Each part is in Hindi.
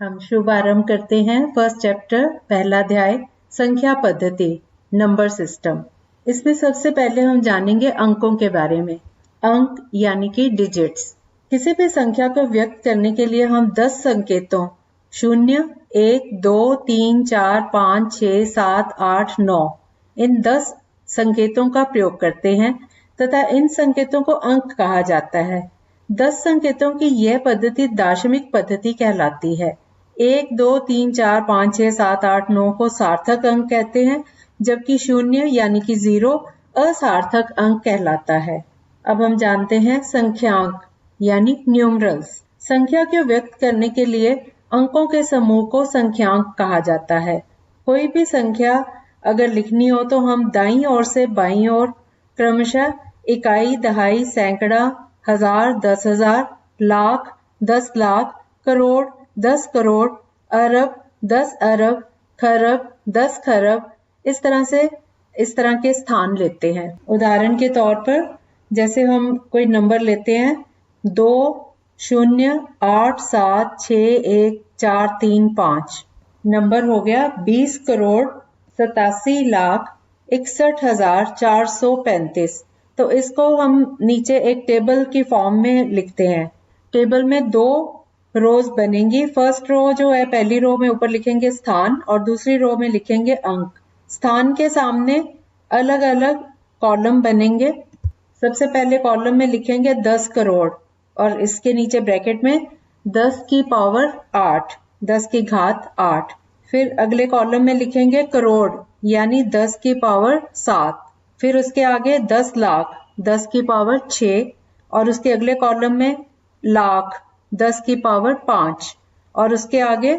हम शुभारंभ करते हैं फर्स्ट चैप्टर पहला अध्याय संख्या पद्धति नंबर सिस्टम। इसमें सबसे पहले हम जानेंगे अंकों के बारे में। अंक यानी कि डिजिट्स। किसी भी संख्या को व्यक्त करने के लिए हम 10 संकेतों 0, 1, 2, 3, 4, 5, 6, 7, 8, 9 इन 10 संकेतों का प्रयोग करते हैं तथा इन संकेतों को अंक कहा जाता है। 10 संकेतों की यह पद्धति दार्शनिक पद्धति कहलाती है। 1, 2, 3, 4, 5, 6, 7, 8, 9 को सार्थक अंक कहते हैं, जबकि 0 यानी कि 0 असार्थक अंक कहलाता है। अब हम जानते हैं संख्यांक यानी न्यूमरल्स। संख्या को व्यक्त करने के लिए अंकों के समूह को संख्यांक कहा जाता है। कोई भी संख्या अगर लिखनी हो तो हम दाईं ओर से बाईं ओर क्रमशः इकाई, दहाई, सैकड़ा, हजार, 10,000, लाख, 10 लाख, करोड़, 10 करोड़, अरब, 10 अरब, खरब, 10 खरब, इस तरह के स्थान लेते हैं। उदाहरण के तौर पर जैसे हम कोई नंबर लेते हैं 2, 0, 8, 7, 6, 1, 4, 3, 5। नंबर हो गया 20 करोड़ 87 लाख 61,435। तो इसको हम नीचे एक टेबल की फॉर्म में लिखते हैं। टेबल में 2 रोज बनेंगी। फर्स्ट रो जो है, पहली रो में ऊपर लिखेंगे स्थान और दूसरी रो में लिखेंगे अंक। स्थान के सामने अलग अलग कॉलम बनेंगे। सबसे पहले कॉलम में लिखेंगे 10 करोड़ और इसके नीचे ब्रैकेट में 10 की पावर 8, 10 की घात 8। फिर अगले कॉलम में लिखेंगे करोड़ यानी 10 की पावर 7। फिर उसके आगे 10 लाख, 10 की पावर 6 और उसके अगले कॉलम में लाख, 10 की पावर 5 और उसके आगे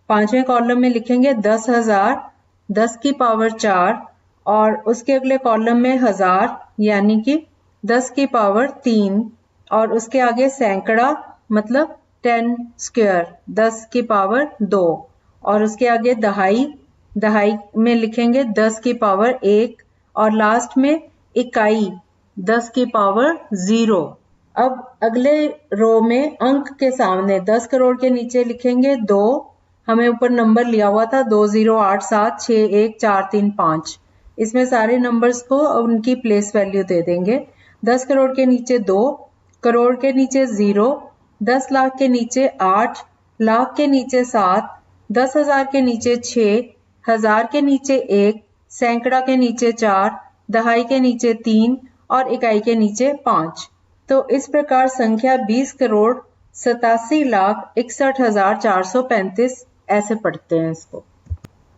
पांचवें कॉलम में लिखेंगे 10,000, 10 की पावर 4 और उसके अगले कॉलम में हजार यानी कि 10 की पावर 3 और उसके आगे सैकड़ा मतलब 10 स्क्वायर, 10 की पावर 2 और उसके आगे दहाई, दहाई में लिखेंगे 10 की पावर 1 और लास्ट में इकाई 10 की पावर 0। अब अगले रो में अंक के सामने 10 करोड़ के नीचे लिखेंगे 2। हमें ऊपर नंबर लिया हुआ था 20876143 इसमें सारे नंबर्स को उनकी प्लेस वैल्यू दे देंगे। 10 करोड़ के नीचे 2, करोड़ के नीचे 0, 10 लाख के नीचे 8, लाख के नीचे 7, 10,000 के नीचे 6, हजार के नीचे 1, सैकड़ा के नीचे 4, दहाई के नीचे 3 और इकाई के नीचे 5। तो इस प्रकार संख्या 20 करोड़ 87 लाख 61,435 ऐसे पढ़ते हैं इसको।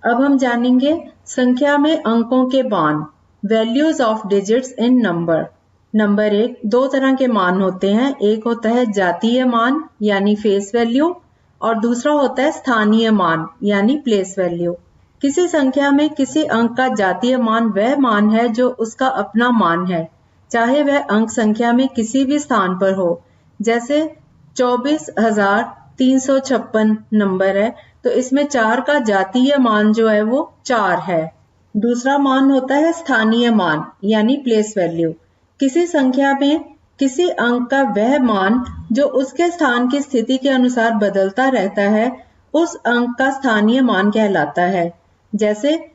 अब हम जानेंगे संख्या में अंकों के मान, values of digits in number. Number 1, 2 तरह के मान होते हैं। एक होता है जातीय मान यानी फेस वैल्यू और दूसरा होता है स्थानीय मान यानी प्लेस वैल्यू। किसी संख्या में किसी अंक का जातीय मान वह मान है जो उसका अपना मान है, चाहे वह अंक संख्या में किसी भी स्थान पर हो। जैसे 24,356 नंबर है तो इसमें 4 का जातीय मान जो है वो 4 है। दूसरा मान होता है स्थानीय मान यानी प्लेस वैल्यू। किसी संख्या में किसी अंक का वह मान जो उसके स्थान की स्थिति के अनुसार बदलता रहता है, उस अंक का स्थानीय मान कहलाता है। जैसे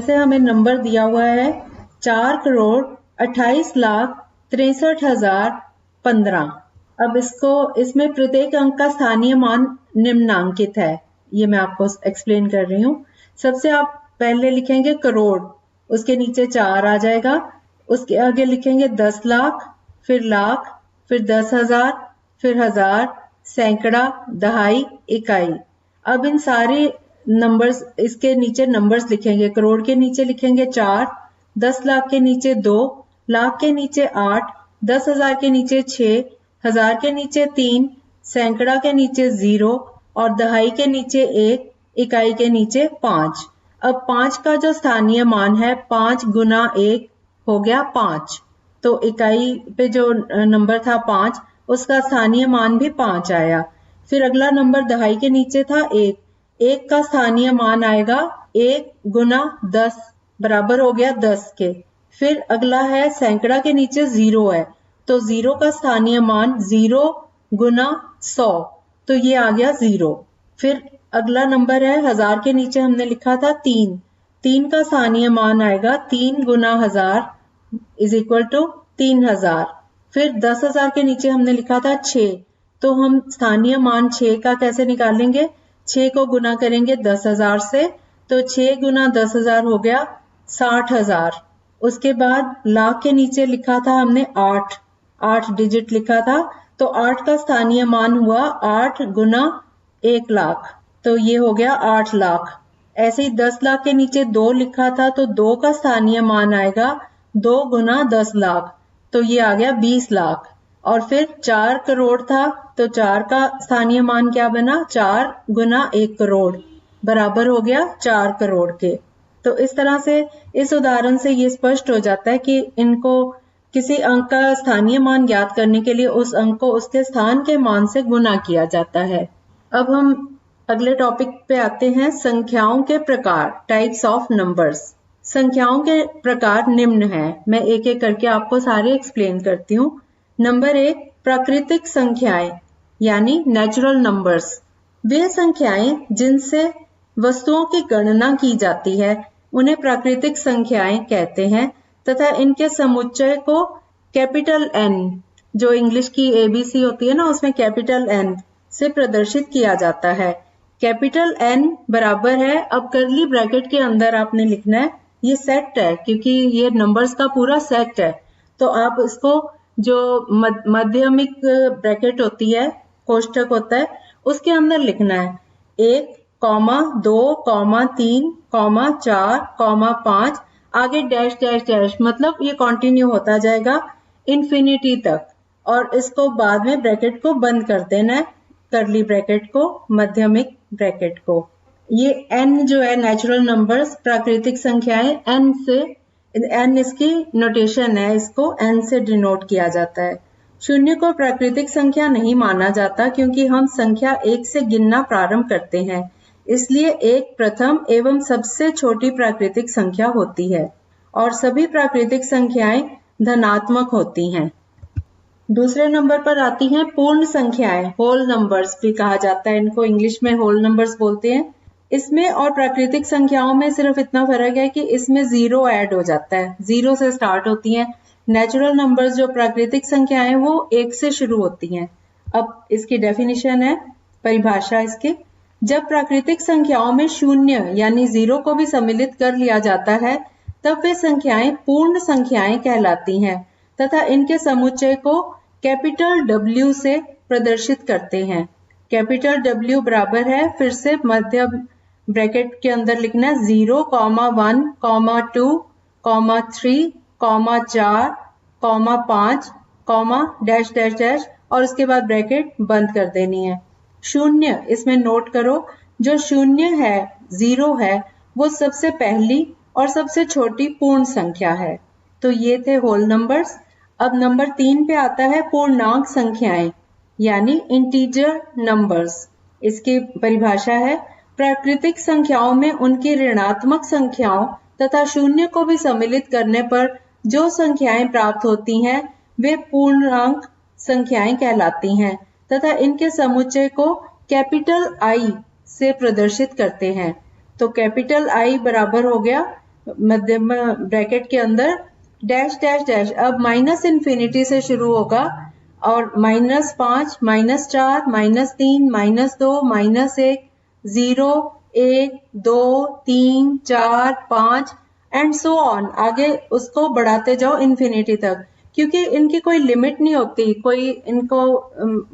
हमें नंबर दिया हुआ है 4 करोड़ 28 लाख 63,015। अब इसमें प्रत्येक अंक का स्थानीय मान निम्नांकित है। ये मैं आपको एक्सप्लेन कर रही हूँ। सबसे आप पहले लिखेंगे करोड़, उसके नीचे 4 आ जाएगा। उसके आगे लिखेंगे 10 लाख, फिर लाख, फिर 10,000, फिर हजार, सैकड़ा, दहाई, इकाई। अब इन सारे नंबर्स, इसके नीचे नंबर्स लिखेंगे। करोड़ के नीचे लिखेंगे 4, 10 लाख के नीचे 2, लाख के नीचे 8, 10,000 के नीचे 6, हजार के नीचे 3, सैकड़ा के नीचे 0 और दहाई के नीचे 1, इकाई के नीचे 5। अब 5 का जो स्थानीय मान है 5 गुना 1 हो गया 5। तो इकाई पे जो नंबर था 5 उसका स्थानीय मान भी 5 आया। फिर अगला नंबर दहाई के नीचे था 1, 1 का स्थानीय मान आएगा 1 गुना 10 बराबर हो गया 10 के। फिर अगला है सैकड़ा के नीचे 0 है तो 0 का स्थानीय मान 0 गुना 100 तो ये आ गया 0। फिर अगला नंबर है 1000 के नीचे हमने लिखा था 3, 3 का स्थानीय मान आएगा 3 गुना 1000 इज इक्वल टू 3000। फिर 10,000 के नीचे हमने लिखा था 6, तो हम स्थानीय मान 6 का कैसे निकालेंगे, 6 को गुना करेंगे 10,000 से, तो 6 गुना 10,000 हो गया 60,000। उसके बाद लाख के नीचे लिखा था हमने 8, 8 डिजिट लिखा था, तो 8 का स्थानीय मान हुआ 8 गुना 1 लाख, तो ये हो गया 8 लाख। ऐसे ही 10 लाख के नीचे 2 लिखा था, तो 2 का स्थानीय मान आएगा 2 गुना 10 लाख, तो ये आ गया 20 लाख। और फिर 4 करोड़ था, तो 4 का स्थानीय मान क्या बना, 4 गुना 1 करोड़ बराबर हो गया 4 करोड़ के। तो इस तरह से इस उदाहरण से ये स्पष्ट हो जाता है कि इनको किसी अंक का स्थानीय मान ज्ञात करने के लिए उस अंक को उसके स्थान के मान से गुना किया जाता है। अब हम अगले टॉपिक पे आते हैं, संख्याओं के प्रकार, टाइप्स ऑफ नंबर्स। संख्याओं के प्रकार निम्न हैं, मैं एक एक करके आपको सारे एक्सप्लेन करती हूँ। नंबर 1, प्राकृतिक संख्याएं यानी नेचुरल नंबर्स। वे संख्याएं जिनसे वस्तुओं की गणना की जाती है उन्हें प्राकृतिक संख्याएं कहते हैं तथा इनके समुच्चय को कैपिटल एन, जो इंग्लिश की ABC होती है ना, उसमें कैपिटल एन से प्रदर्शित किया जाता है। कैपिटल एन बराबर है, अब करली ब्रैकेट के अंदर आपने लिखना है, ये सेट है क्योंकि ये नंबर्स का पूरा सेट है, तो आप इसको जो माध्यमिक ब्रैकेट होती है, कोष्ठक होता है, उसके अंदर लिखना है 1, 2, 3, 4, 5, आगे डैश डैश डैश, मतलब ये कंटिन्यू होता जाएगा इन्फिनिटी तक, और इसको बाद में ब्रैकेट को बंद कर देना है, करली ब्रैकेट को, माध्यमिक ब्रैकेट को। ये n जो है नेचुरल नंबर्स, प्राकृतिक संख्याएं, n से, n इसकी नोटेशन है, इसको n से डिनोट किया जाता है। शून्य को प्राकृतिक संख्या नहीं माना जाता क्योंकि हम संख्या 1 से गिनना प्रारंभ करते हैं, इसलिए 1 प्रथम एवं सबसे छोटी प्राकृतिक संख्या होती है और सभी प्राकृतिक संख्याएं धनात्मक होती हैं। दूसरे नंबर पर आती हैं पूर्ण संख्याएं, होल नंबर्स भी कहा जाता है इनको, इंग्लिश में होल नंबर्स बोलते हैं। इसमें और प्राकृतिक संख्याओं में सिर्फ इतना फर्क है कि इसमें 0 ऐड हो जाता है, 0 से स्टार्ट होती हैं। नेचुरल नंबर्स जो प्राकृतिक संख्याएं वो 1 से शुरू होती हैं। अब इसकी डेफिनेशन है, परिभाषा इसकी, जब प्राकृतिक संख्याओं में शून्य यानी 0 को भी सम्मिलित कर लिया जाता है तब वे संख्याएं पूर्ण संख्याएं कहलाती हैं तथा इनके समुच्चय को कैपिटल W से प्रदर्शित करते हैं। कैपिटल W बराबर है, फिर से मध्य ब्रैकेट के अंदर लिखना 0, 1, 2, 3, 4, 5, डैश डैश डैश, और उसके बाद ब्रैकेट बंद कर देनी है। शून्य, इसमें नोट करो, जो शून्य है, 0 है, वो सबसे पहली और सबसे छोटी पूर्ण संख्या है। तो ये थे होल नंबर्स। अब नंबर 3 पे आता है पूर्णांक संख्याएं यानी इंटीजर नंबर्स। इसकी परिभाषा है, प्राकृतिक संख्याओं में उनकी ऋणात्मक संख्याओं तथा शून्य को भी सम्मिलित करने पर जो संख्याएं प्राप्त होती हैं वे पूर्णांक संख्याएं कहलाती हैं तथा इनके समुच्चय को कैपिटल I से प्रदर्शित करते हैं। तो कैपिटल I बराबर हो गया मध्यम ब्रैकेट के अंदर डैश डैश डैश, अब माइनस इन्फिनिटी से शुरू होगा और -5, -4, -3, -2, -1, 0, 1, 2, 3, 4, 5 एंड सो ऑन, आगे उसको बढ़ाते जाओ इन्फिनिटी तक, क्योंकि इनकी कोई लिमिट नहीं होती, कोई इनको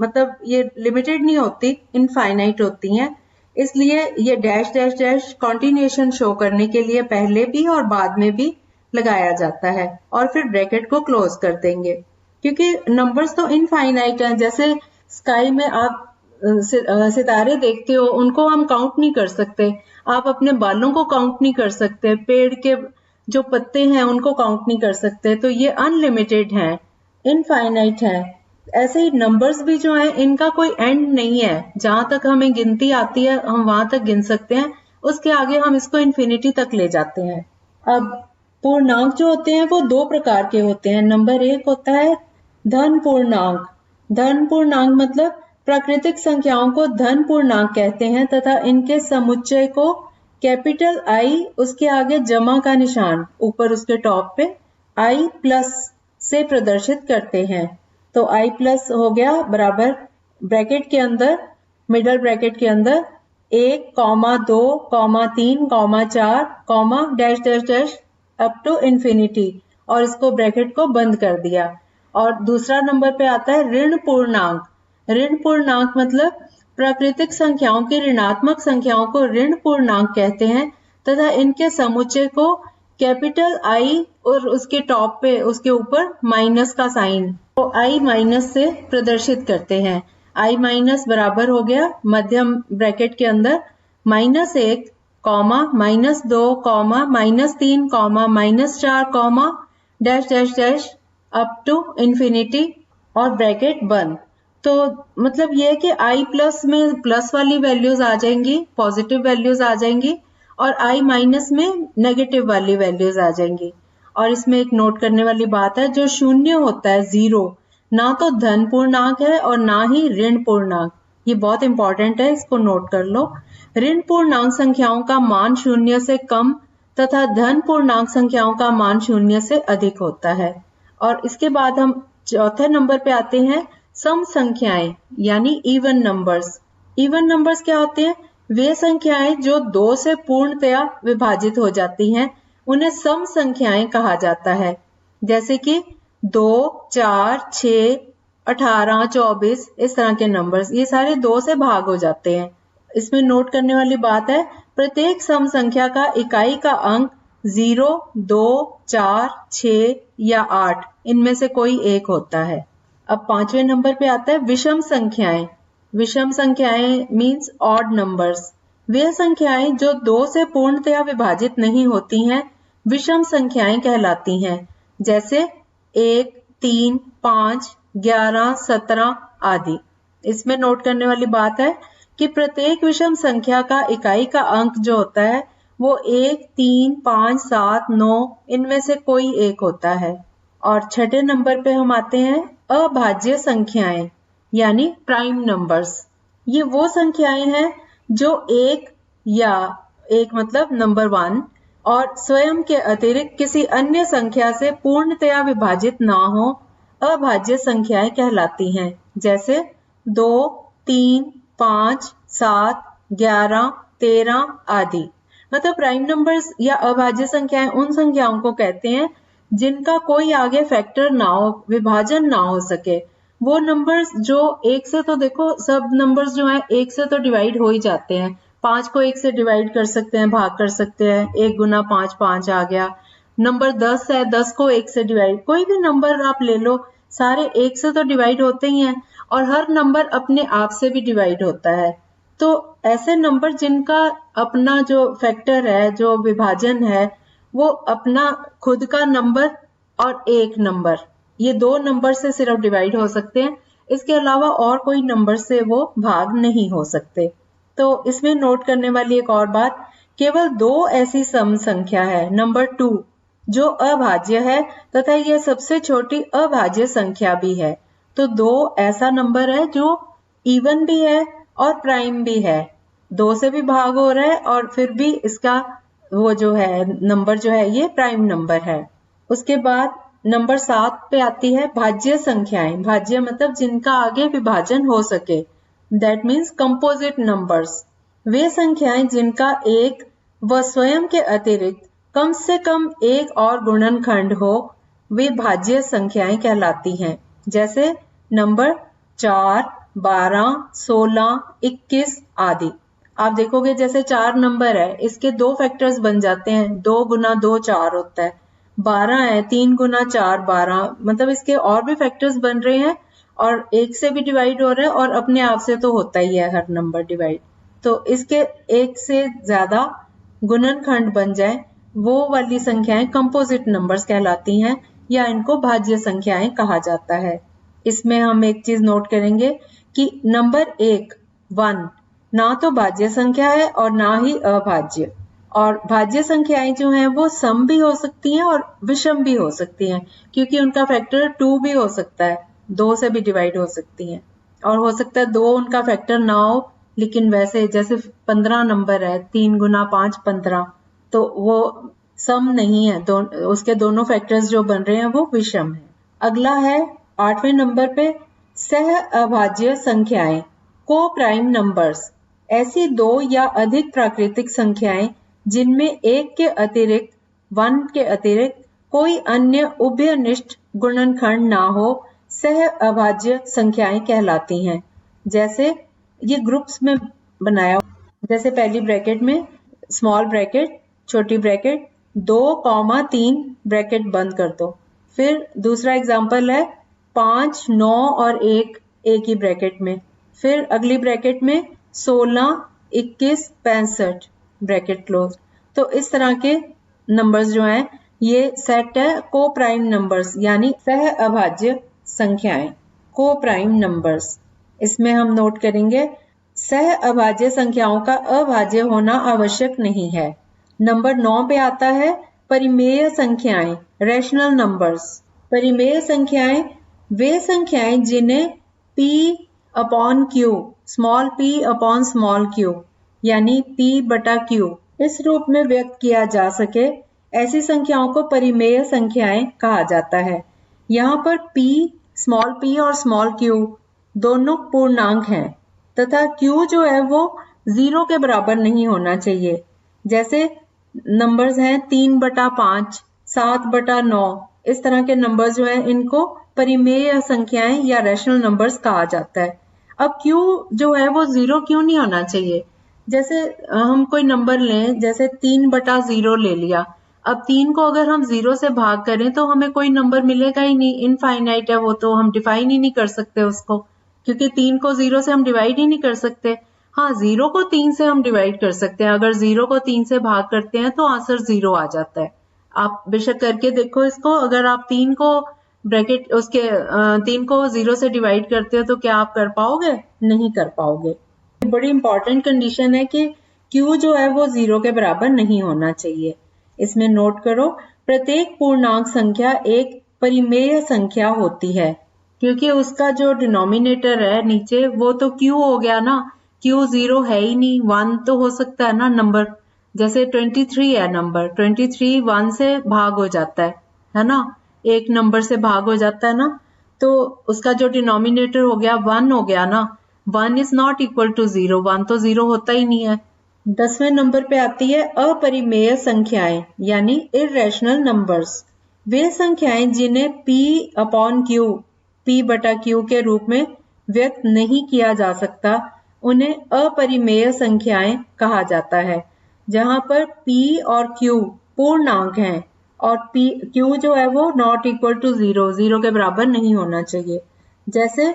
मतलब ये लिमिटेड नहीं होती, इनफाइनाइट होती हैं, इसलिए ये dash dash dash continuation show करने के लिए पहले भी और बाद में भी लगाया जाता है और फिर ब्रैकेट को क्लोज कर देंगे, क्योंकि नंबर्स तो इनफाइनाइट हैं। जैसे स्काई में आप सितारे देखते हो, उनको हम काउंट नहीं कर सकते, आप अपने बालों को काउंट नहीं कर सकते, पेड़ के जो पत्ते हैं उनको काउंट नहीं कर सकते, तो ये अनलिमिटेड हैं, इनफाइनाइट हैं। ऐसे ही नंबर्स भी जो हैं इनका कोई एंड नहीं है, जहां तक हमें गिनती आती है हम वहां तक गिन सकते हैं, उसके आगे हम इसको इन्फिनिटी तक ले जाते हैं। अब पूर्णांक जो होते हैं वो 2 प्रकार के होते हैं। नंबर 1 होता है धन पूर्णांक। धन पूर्णांक मतलब प्राकृतिक संख्याओं को धन पूर्णांक कहते हैं तथा इनके समुच्चय को कैपिटल आई, उसके आगे जमा का निशान ऊपर उसके टॉप पे आई प्लस से प्रदर्शित करते हैं। तो आई प्लस हो गया बराबर ब्रैकेट के अंदर, मिडल ब्रैकेट के अंदर 1, 2, 3, 4, dash dash dash up to infinity, और इसको ब्रैकेट को बंद कर दिया। और दूसरा नंबर पे आता है ऋण पूर्णांक। ऋण पूर्णांक मतलब प्राकृतिक संख्याओं की ऋणात्मक संख्याओं को ऋण पूर्णांक कहते हैं तथा इनके समुच्चय को कैपिटल आई और उसके टॉप पे उसके ऊपर माइनस का साइन, तो आई माइनस से प्रदर्शित करते हैं। आई माइनस बराबर हो गया मध्यम ब्रैकेट के अंदर -1, -2, -3, -4, dash dash dash up to infinity और ब्रैकेट बंद। तो मतलब ये है कि आई प्लस में प्लस वाली वैल्यूज आ जाएंगी, पॉजिटिव वैल्यूज आ जाएंगी, और आई माइनस में नेगेटिव वाली वैल्यूज आ जाएंगी। और इसमें एक नोट करने वाली बात है, जो शून्य होता है 0, ना तो धन पूर्णांक है और ना ही ऋण पूर्णांक। ये बहुत इंपॉर्टेंट है, इसको नोट कर लो। ऋण पूर्णांक संख्याओं का मान 0 से कम तथा धन पूर्णांक संख्याओं का मान 0 से अधिक होता है। और इसके बाद हम चौथे नंबर पे आते हैं सम संख्याएं यानी इवन नंबर्स। इवन नंबर्स क्या होते हैं? वे संख्याएं जो 2 से पूर्णतया विभाजित हो जाती हैं उन्हें सम संख्याएं कहा जाता है। जैसे कि 2, 4, 6, 18, 24 इस तरह के नंबर्स, ये सारे 2 से भाग हो जाते हैं। इसमें नोट करने वाली बात है, प्रत्येक सम संख्या का इकाई का अंक 0, 2, 4, 6 या 8 इनमें से कोई एक होता है। अब 5वें नंबर पे आता है विषम संख्याएं। विषम संख्याएं मींस ऑड नंबर्स। वे संख्याएं जो 2 से पूर्णतया विभाजित नहीं होती हैं विषम संख्याएं कहलाती हैं। जैसे 1, 3, 5, 11, 17 आदि। इसमें नोट करने वाली बात है कि प्रत्येक विषम संख्या का इकाई का अंक जो होता है वो 1, 3, 5, 7, 9 इनमें से कोई एक होता है। और छठे नंबर पे हम आते हैं अभाज्य संख्याएं यानी प्राइम नंबर्स। ये वो संख्याएं हैं जो एक मतलब नंबर 1 और स्वयं के अतिरिक्त किसी अन्य संख्या से पूर्णतया विभाजित ना हो, अभाज्य संख्याएं कहलाती हैं। जैसे 2, 3, 5, 7, 11, 13 आदि। मतलब प्राइम नंबर्स या अभाज्य संख्याएं उन संख्याओं को कहते हैं जिनका कोई आगे फैक्टर ना हो, विभाजन ना हो सके। वो नंबर्स जो 1 से, तो देखो सब नंबर्स जो हैं 1 से तो डिवाइड हो ही जाते हैं। 5 को 1 से डिवाइड कर सकते हैं, भाग कर सकते हैं, 1 गुना 5 5 आ गया। नंबर 10 है, 10 को 1 से डिवाइड, कोई भी नंबर आप ले लो, सारे 1 से तो डिवाइड होते ही हैं और हर नंबर अपने आप से भी डिवाइड होता है। तो ऐसे नंबर जिनका अपना जो फैक्टर है, जो विभाजन है, वो अपना खुद का नंबर और एक नंबर, ये 2 नंबर से सिर्फ डिवाइड हो सकते हैं। इसके अलावा और कोई नंबर से वो भाग नहीं हो सकते। तो इसमें नोट करने वाली एक और बात, केवल 2 ऐसी सम संख्या है, नंबर 2, जो अभाज्य है तथा यह सबसे छोटी अभाज्य संख्या भी है। तो 2 ऐसा नंबर है जो इवन भी है और प्राइम भी है, 2 से भी भाग हो रहा है और फिर भी इसका वो जो है नंबर जो है ये प्राइम नंबर है। उसके बाद नंबर 7 पे आती है भाज्य संख्याएं। भाज्य मतलब जिनका आगे विभाजन हो सके, दैट मीन्स कंपोजिट नंबर्स। वे संख्याएं जिनका एक व स्वयं के अतिरिक्त कम से कम एक और गुणनखंड हो, वे भाज्य संख्याएं कहलाती हैं। जैसे नंबर 4, 12, 16, 21 आदि। आप देखोगे जैसे 4 नंबर है, इसके 2 फैक्टर्स बन जाते हैं, 2 गुना 2 4 होता है। 12 है, 3 गुना 4 12, मतलब इसके और भी फैक्टर्स बन रहे हैं और 1 से भी डिवाइड हो रहा है और अपने आप से तो होता ही है हर नंबर डिवाइड। तो इसके 1 से ज्यादा गुणनखंड बन जाए, वो वाली संख्याएं कंपोजिट नंबर्स कहलाती हैं या इनको भाज्य संख्याएं कहा जाता है। इसमें हम एक चीज नोट करेंगे कि नंबर 1 ना तो भाज्य संख्या है और ना ही अभाज्य। और भाज्य संख्याएं जो हैं वो सम भी हो सकती हैं और विषम भी हो सकती हैं, क्योंकि उनका फैक्टर 2 भी हो सकता है, 2 से भी डिवाइड हो सकती हैं। और हो सकता है 2 उनका फैक्टर ना हो, लेकिन वैसे जैसे 15 नंबर है, 3 गुना 5 15, तो वो सम नहीं है, उसके दोनों फैक्टर्स जो बन रहे हैं वो विषम है। अगला है 8वें नंबर पे सह अभाज्य संख्याएं, को प्राइम नंबर्स, ऐसी 2 या अधिक प्राकृतिक संख्याएं जिनमें एक के अतिरिक्त 1 के अतिरिक्त कोई अन्य उभयनिष्ठ गुणनखंड ना हो, सह अभाज्य संख्याएं कहलाती हैं। जैसे ये ग्रुप्स में बनाया, जैसे पहली ब्रैकेट में स्मॉल ब्रैकेट, छोटी ब्रैकेट, 2,3 ब्रैकेट बंद कर दो। फिर दूसरा एग्जांपल है 5, 9 और 1 एक ही ब्रैकेट में। फिर अगली ब्रैकेट में 16, 21, 65 ब्रैकेट क्लोज। तो इस तरह के नंबर्स जो हैं ये सेट है को प्राइम नंबर्स, यानी सह अभाज्य संख्याएं, को प्राइम नंबर्स। इसमें हम नोट करेंगे सह अभाज्य संख्याओं का अभाज्य होना आवश्यक नहीं है। नंबर 9 पे आता है परिमेय संख्याएं, रैशनल नंबर्स। परिमेय संख्याएं वे संख्याएं जिन्हें p upon q, small p upon small q, यानी p बटा q इस रूप में व्यक्त किया जा सके, ऐसी संख्याओं को परिमेय संख्याएं कहा जाता है। यहाँ पर p, स्मॉल p और स्मॉल q दोनों पूर्णांक हैं तथा q जो है वो 0 के बराबर नहीं होना चाहिए। जैसे नंबर्स हैं 3/5, 7/9, इस तरह के नंबर्स जो हैं इनको परिमेय संख्याएं या रैशनल नंबर्स कहा जाता है। अब q जो है वो 0 क्यों नहीं होना चाहिए? जैसे हम कोई नंबर लें, जैसे 3/0 ले लिया। अब 3 को अगर हम 0 से भाग करें तो हमें कोई नंबर मिलेगा ही नहीं, इनफाइनाइट है वो, तो हम डिफाइन ही नहीं कर सकते उसको, क्योंकि 3 को 0 से हम डिवाइड ही नहीं कर सकते। हाँ, 0 को 3 से हम डिवाइड कर सकते हैं। अगर 0 को 3 से भाग करते हैं तो आंसर 0 आ जाता है। आप बेशक करके देखो इसको। अगर आप 3 को ब्रैकेट उसके 3 को 0 से डिवाइड करते हो तो क्या आप कर पाओगे? नहीं कर पाओगे। बड़ी इंपॉर्टेंट कंडीशन है कि Q जो है वो 0 के बराबर नहीं होना चाहिए। इसमें नोट करो, प्रत्येक पूर्णांक संख्या एक परिमेय संख्या होती है, क्योंकि उसका जो डिनोमिनेटर है नीचे वो तो Q हो गया ना। Q 0 है ही नहीं, 1 तो हो सकता है ना नंबर। जैसे 23 है नंबर, 23 1 से भाग हो जाता है ना, एक नंबर से भाग हो जाता है ना, तो उसका जो डिनोमिनेटर हो गया 1 हो गया ना। 1 इज नॉट इक्वल टू 0, 1 तो 0 होता ही नहीं है। 10वें नंबर पे आती है अपरिमेय संख्याएं, यानी इररेशनल नंबर्स। वे संख्याएं जिन्हें p अपॉन q, p बटा q के रूप में व्यक्त नहीं किया जा सकता, उन्हें अपरिमेय संख्याएं कहा जाता है। जहां पर p और q पूर्णांक हैं और q जो है वो नॉट इक्वल टू 0, 0 के बराबर नहीं होना चाहिए। जैसे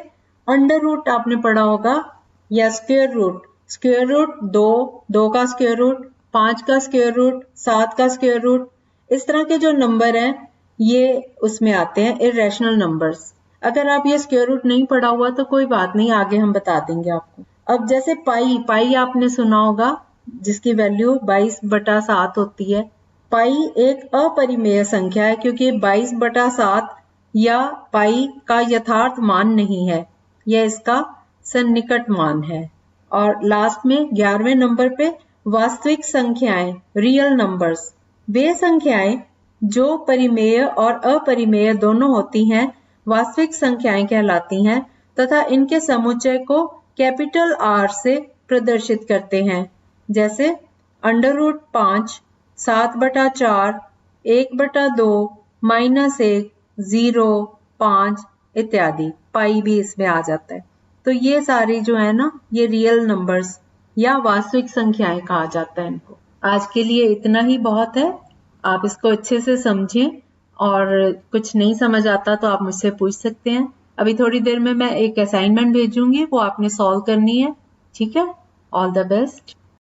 अंडर रूट आपने पढ़ा होगा, या स्क्वायर रूट। स्क्वायर रूट 2 का स्क्वायर रूट, 5 का स्क्वायर रूट, 7 का स्क्वायर रूट, इस तरह के जो नंबर हैं ये उसमें आते हैं इररेशनल नंबर्स। अगर आप ये स्क्वायर रूट नहीं पढ़ा हुआ तो कोई बात नहीं, आगे हम बता देंगे आपको। अब जैसे पाई आपने सुना होगा, जिसकी वैल्यू 22/7 होती है। पाई एक अपरिमेय संख्या है क्योंकि 22/7 या पाई का यथार्थ मान नहीं है, यह इसका सन्निकट मान है। और लास्ट में 11वें नंबर पे वास्तविक संख्याएं, रियल नंबर्स। वे संख्याएं जो परिमेय और अपरिमेय दोनों होती हैं वास्तविक संख्याएं कहलाती हैं तथा इनके समुच्चय को कैपिटल R से प्रदर्शित करते हैं। जैसे √5, 7/4, 1/2, -1, 0, 5 इत्यादि। पाई भी इसमें आ जाता है। तो ये सारी जो है ना, ये रियल नंबर्स या वास्तविक संख्याएं कहा जाता है इनको। आज के लिए इतना ही बहुत है। आप इसको अच्छे से समझें और कुछ नहीं समझ आता तो आप मुझसे पूछ सकते हैं। अभी थोड़ी देर में मैं एक असाइनमेंट भेजूंगी, वो आपने सॉल्व करनी है। ठीक है? All the best.